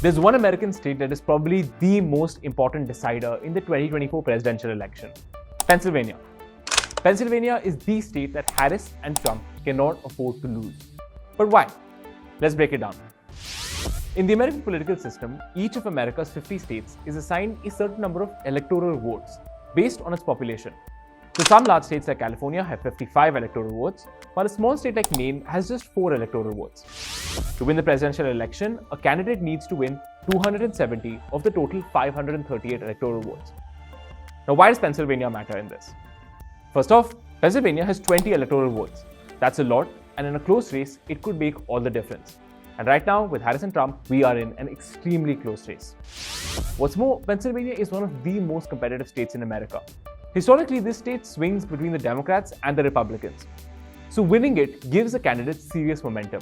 There's one American state that is probably the most important decider in the 2024 presidential election: Pennsylvania. Pennsylvania is the state that Harris and Trump cannot afford to lose. But why? Let's break it down. In the American political system, each of America's 50 states is assigned a certain number of electoral votes based on its population. So some large states like California have 55 electoral votes, while a small state like Maine has just 4 electoral votes. To win the presidential election, a candidate needs to win 270 of the total 538 electoral votes. Now, why does Pennsylvania matter in this? First off, Pennsylvania has 20 electoral votes. That's a lot, and in a close race, it could make all the difference. And right now, with Harris and Trump, we are in an extremely close race. What's more, Pennsylvania is one of the most competitive states in America. Historically, this state swings between the Democrats and the Republicans. So winning it gives a candidate serious momentum.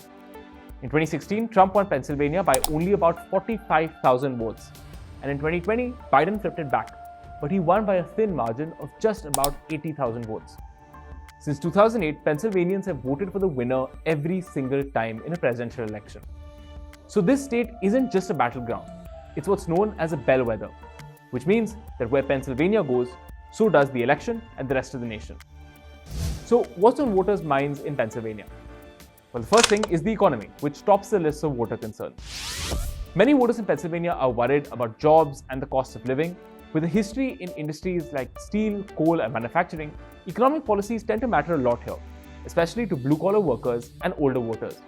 In 2016, Trump won Pennsylvania by only about 45,000 votes. And in 2020, Biden flipped it back, but he won by a thin margin of just about 80,000 votes. Since 2008, Pennsylvanians have voted for the winner every single time in a presidential election. So this state isn't just a battleground, it's what's known as a bellwether, which means that where Pennsylvania goes, so does the election and the rest of the nation. So what's on voters' minds in Pennsylvania? Well, the first thing is the economy, which tops the list of voter concerns. Many voters in Pennsylvania are worried about jobs and the cost of living. With a history in industries like steel, coal, and manufacturing, economic policies tend to matter a lot here, especially to blue-collar workers and older voters.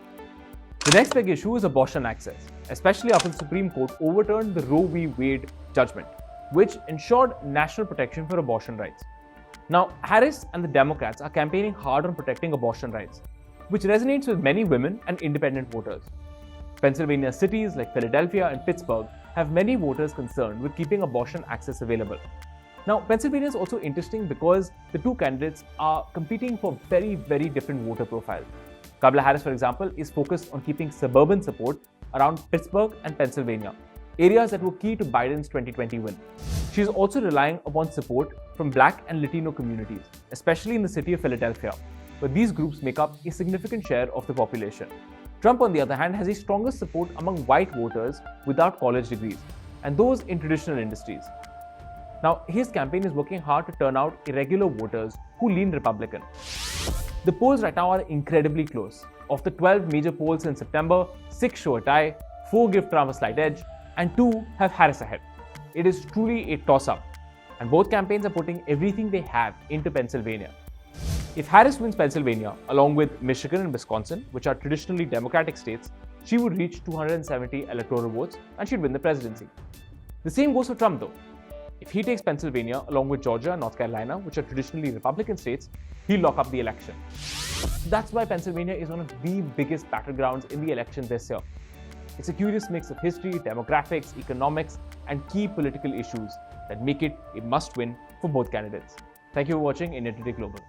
The next big issue is abortion access, especially after the Supreme Court overturned the Roe v. Wade judgment, which ensured national protection for abortion rights. Now, Harris and the Democrats are campaigning hard on protecting abortion rights, which resonates with many women and independent voters. Pennsylvania cities like Philadelphia and Pittsburgh have many voters concerned with keeping abortion access available. Now, Pennsylvania is also interesting because the two candidates are competing for very, very different voter profiles. Kamala Harris, for example, is focused on keeping suburban support around Pittsburgh and Pennsylvania, areas that were key to Biden's 2020 win. She is also relying upon support from Black and Latino communities, especially in the city of Philadelphia, where these groups make up a significant share of the population. Trump, on the other hand, has the strongest support among white voters without college degrees, and those in traditional industries. Now, his campaign is working hard to turn out irregular voters who lean Republican. The polls right now are incredibly close. Of the 12 major polls in September, 6 show a tie, 4 give Trump a slight edge, and 2 have Harris ahead. It is truly a toss-up, and both campaigns are putting everything they have into Pennsylvania. If Harris wins Pennsylvania, along with Michigan and Wisconsin, which are traditionally Democratic states, she would reach 270 electoral votes and she'd win the presidency. The same goes for Trump though. If he takes Pennsylvania, along with Georgia and North Carolina, which are traditionally Republican states, he'll lock up the election. That's why Pennsylvania is one of the biggest battlegrounds in the election this year. It's a curious mix of history, demographics, economics, and key political issues that make it a must-win for both candidates. Thank you for watching India Today Global.